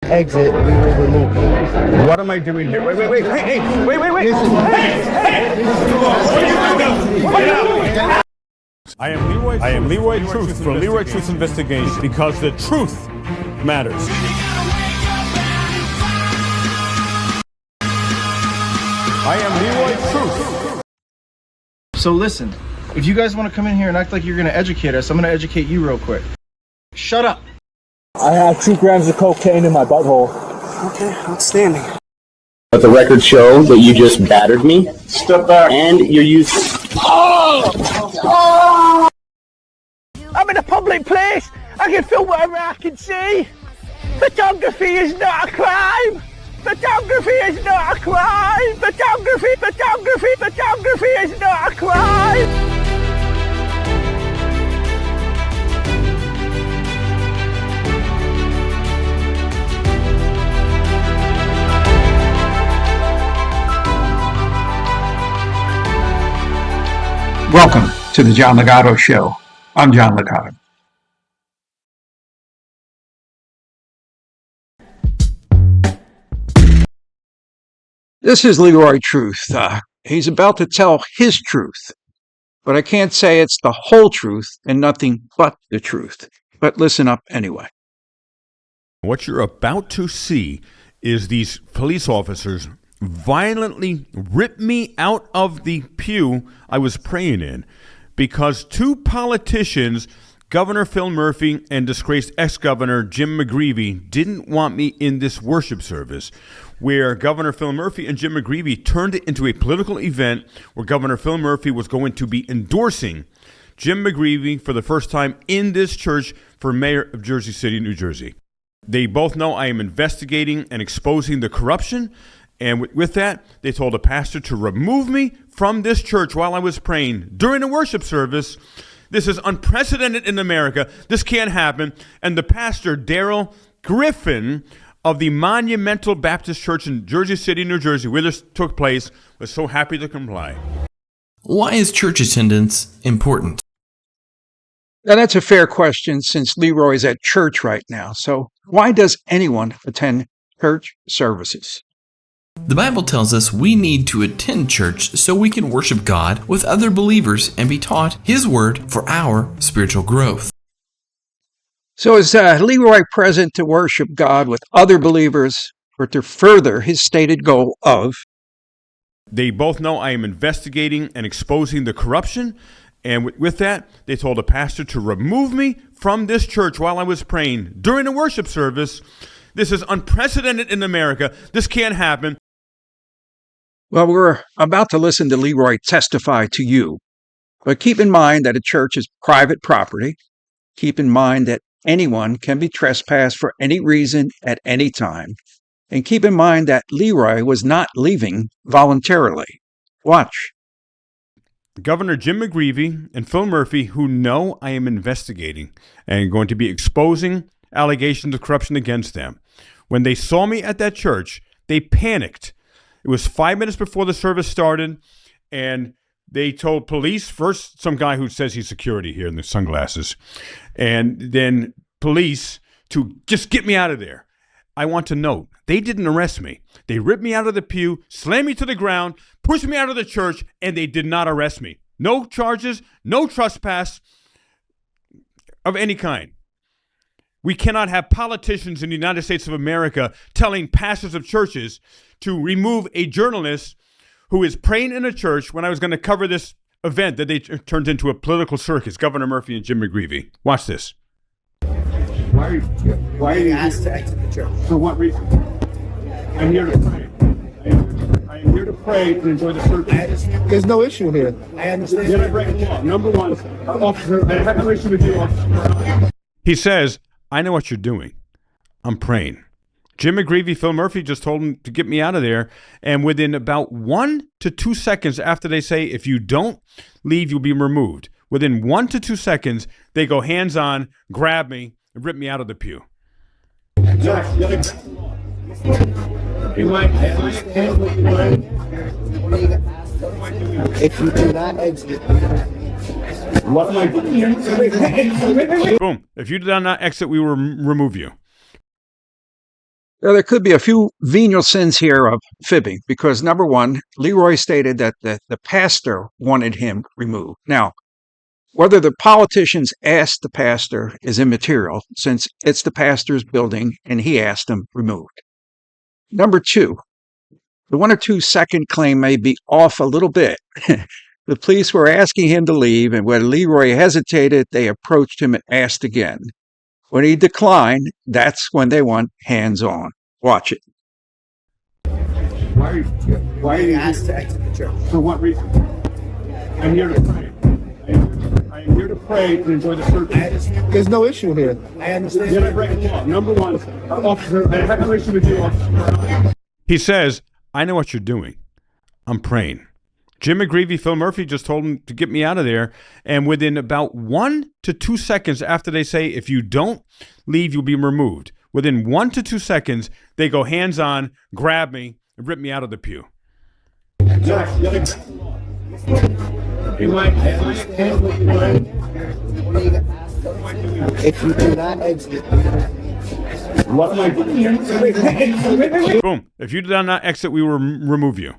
exit, we will remove you. What am I doing here? Wait, hey, wait. I am Leroy Truth from Leroy Truth Investigates, because the truth matters. I am Leroy Truth. So listen, if you guys want to come in here and act like you're going to educate us, I'm going to educate you real quick. Shut up. I have 2 grams of cocaine in my butthole. Okay, outstanding. Let the record show that you just battered me. Step back. And you're using... Oh! I'm in a public place. I can film whatever I can see. Photography is not a crime. Photography is not a crime. Photography is not a crime. Welcome to the John Ligato Show. I'm John Ligato. This is Leroy Truth. He's about to tell his truth, but I can't say it's the whole truth and nothing but the truth. But listen up anyway. What you're about to see is these police officers violently rip me out of the pew I was praying in because 2 politicians, Governor Phil Murphy and disgraced ex-governor Jim McGreevy, didn't want me in this worship service where Governor Phil Murphy and Jim McGreevy turned it into a political event where Governor Phil Murphy was going to be endorsing Jim McGreevy for the first time in this church for mayor of Jersey City, New Jersey. They both know I am investigating and exposing the corruption. And with that, they told a pastor to remove me from this church while I was praying during a worship service. This is unprecedented in America. This can't happen. And the pastor, Daryl Griffin of the Monumental Baptist Church in Jersey City, New Jersey, where this took place, was so happy to comply. Why is church attendance important? Now, that's a fair question since Leroy's at church right now. So why does anyone attend church services? The Bible tells us we need to attend church so we can worship God with other believers and be taught His Word for our spiritual growth. So is Leroy present to worship God with other believers or to further his stated goal of? They both know I am investigating and exposing the corruption. And with that, they told a pastor to remove me from this church while I was praying during a worship service. This is unprecedented in America. This can't happen. Well, we're about to listen to Leroy testify to you. But keep in mind that a church is private property. Keep in mind that anyone can be trespassed for any reason at any time. And keep in mind that Leroy was not leaving voluntarily. Watch. Governor Jim McGreevy and Phil Murphy, who know I am investigating and going to be exposing allegations of corruption against them. When they saw me at that church, they panicked. It was 5 minutes before the service started, and they told police, first some guy who says he's security here in the sunglasses, and then police to just get me out of there. I want to note, they didn't arrest me. They ripped me out of the pew, slammed me to the ground, pushed me out of the church, and they did not arrest me. No charges, no trespass of any kind. We cannot have politicians in the United States of America telling pastors of churches to remove a journalist who is praying in a church when I was going to cover this event that they turned into a political circus, Governor Murphy and Jim McGreevy. Watch this. Why are you asked to exit the church? For what reason? I'm here to pray. I am here to pray and enjoy the service. There's no issue here. I understand. You're breaking law. Number one, officer, I have no issue with you, officer. He says, I know what you're doing. I'm praying. Jim McGreevy, Phil Murphy just told him to get me out of there. And within about 1 to 2 seconds after they say, if you don't leave, you'll be removed. Within 1 to 2 seconds, they go hands on, grab me, and rip me out of the pew. If you do not exit, what am I doing? Boom. If you do not exit, we will remove you. Now, there could be a few venial sins here of fibbing, because number one, Leroy stated that the pastor wanted him removed. Now, whether the politicians asked the pastor is immaterial, since it's the pastor's building and he asked him removed. Number two, the 1 or 2 second claim may be off a little bit. The police were asking him to leave, and when Leroy hesitated, they approached him and asked again. When he declined, that's when they want hands-on. Watch it. Why are you asked to exit the church? For what reason? I'm here to pray. I am here to pray and enjoy the service. There's no issue here. I understand. You're breaking the law. Number one, officer, I have no issue with you, officer. He says, I know what you're doing. I'm praying. Jim McGreevy, Phil Murphy just told him to get me out of there. And within about 1 to 2 seconds after they say, if you don't leave, you'll be removed. Within 1 to 2 seconds, they go hands on, grab me, and rip me out of the pew. If you do not exit, What am I doing? Boom. If you do not exit, we will remove you.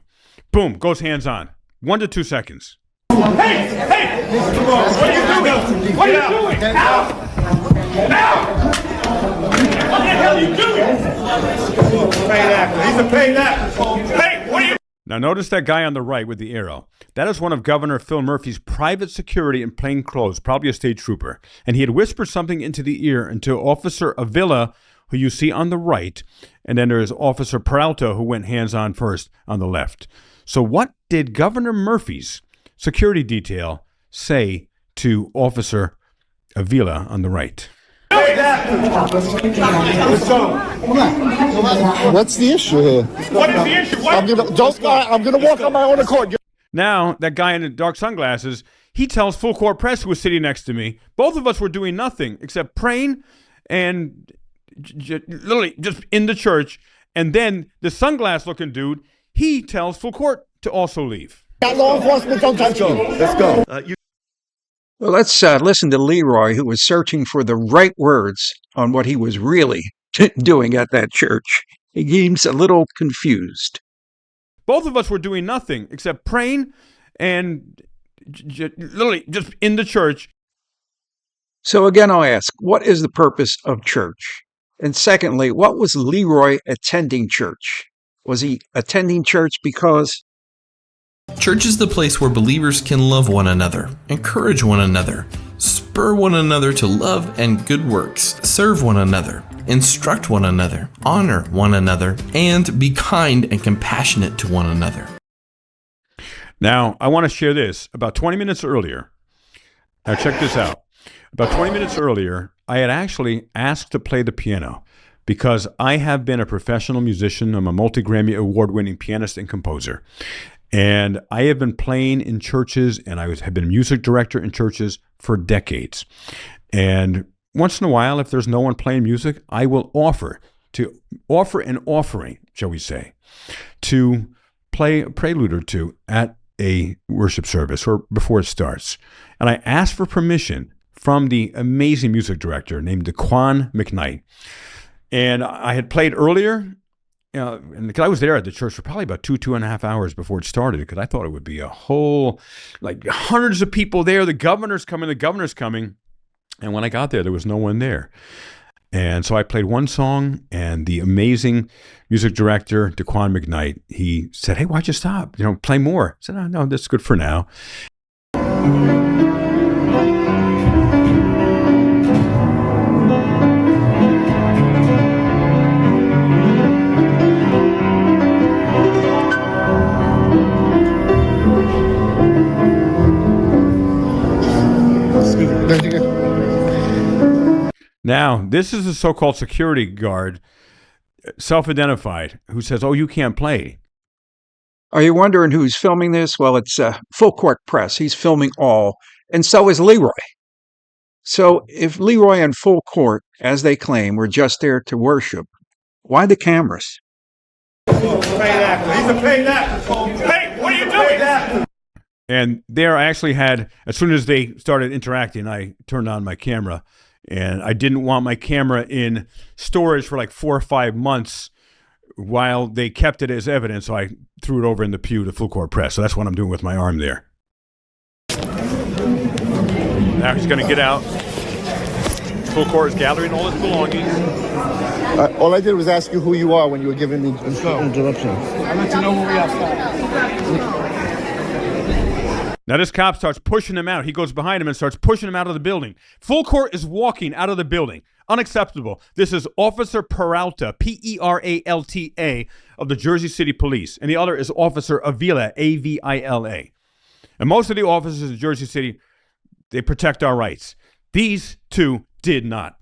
Boom. Goes hands on. 1 to 2 seconds. Hey! What are you doing? What are you doing? Now! What the hell are you doing? Paid actor. He's a paid actor. Hey, what are you? Now notice that guy on the right with the arrow. That is one of Governor Phil Murphy's private security in plain clothes, probably a state trooper. And he had whispered something into the ear into Officer Avila, who you see on the right. And then there's Officer Peralta, who went hands-on first on the left. So what did Governor Murphy's security detail say to Officer Avila on the right? Let's go. what's the issue here? What is the issue? What? I'm gonna walk on my own accord. Now, that guy in the dark sunglasses, he tells full court press, who was sitting next to me, both of us were doing nothing except praying and literally just in the church. And then the sunglass-looking dude, he tells full court to also leave. Law enforcement, don't touch me. Let's go. Well, let's listen to Leroy, who was searching for the right words on what he was really doing at that church. He seems a little confused. Both of us were doing nothing except praying and literally just in the church. So again, I'll ask, what is the purpose of church? And secondly, what was Leroy attending church? Was he attending church because... Church is the place where believers can love one another, encourage one another, spur one another to love and good works, serve one another, instruct one another, honor one another, and be kind and compassionate to one another. Now, I want to share this. About 20 minutes earlier, now check this out. About 20 minutes earlier, I had actually asked to play the piano because I have been a professional musician. I'm a multi-Grammy award-winning pianist and composer. And I have been playing in churches, and I have been a music director in churches for decades. And once in a while, if there's no one playing music, I will offer an offering, shall we say, to play a prelude or two at a worship service or before it starts. And I asked for permission from the amazing music director named Daquan McKnight. And I had played earlier, and because I was there at the church for probably about 2.5 hours before it started, because I thought it would be a whole, like hundreds of people there. The governor's coming. And when I got there was no one there. And so I played one song, and the amazing music director, Daquan McKnight, he said, "Hey, why'd you stop? Play more." I said, "Oh, no, that's good for now." Now, this is a so-called security guard, self-identified, who says, "Oh, you can't play." Are you wondering who's filming this? Well, it's full court press. He's filming all, and so is Leroy. So if Leroy and full court, as they claim, were just there to worship, why the cameras? Paid actor. He's a paid actor. Hey, what are you doing? And there I actually had, as soon as they started interacting, I turned on my camera And I didn't want my camera in storage for like 4 or 5 months while they kept it as evidence, so I threw it over in the pew to full court press. So that's what I'm doing with my arm there. Now he's going to get out. Full court is gathering all his belongings. All I did was ask you who you are when you were giving me interruption. I'd like to know who we are. Now this cop starts pushing him out. He goes behind him and starts pushing him out of the building. Full court is walking out of the building. Unacceptable. This is Officer Peralta, Peralta, of the Jersey City Police. And the other is Officer Avila, Avila. And most of the officers in Jersey City, they protect our rights. These two did not.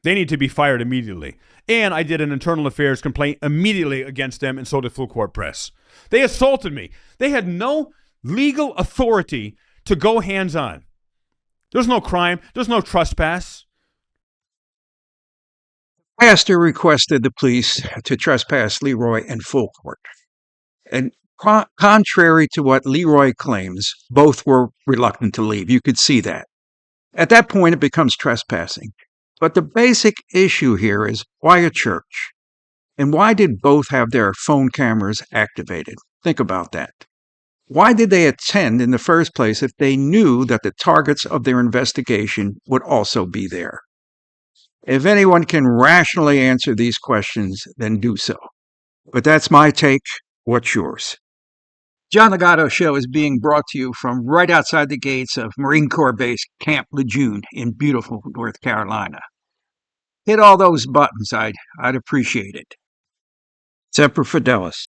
They need to be fired immediately. And I did an internal affairs complaint immediately against them, and so did full court press. They assaulted me. They had no legal authority to go hands-on. There's no crime. There's no trespass. Pastor requested the police to trespass Leroy in full court. And contrary to what Leroy claims, both were reluctant to leave. You could see that. At that point, it becomes trespassing. But the basic issue here is, why a church? And why did both have their phone cameras activated? Think about that. Why did they attend in the first place if they knew that the targets of their investigation would also be there? If anyone can rationally answer these questions, then do so. But that's my take. What's yours? John Ligato Show is being brought to you from right outside the gates of Marine Corps Base Camp Lejeune in beautiful North Carolina. Hit all those buttons. I'd appreciate it. Semper Fidelis.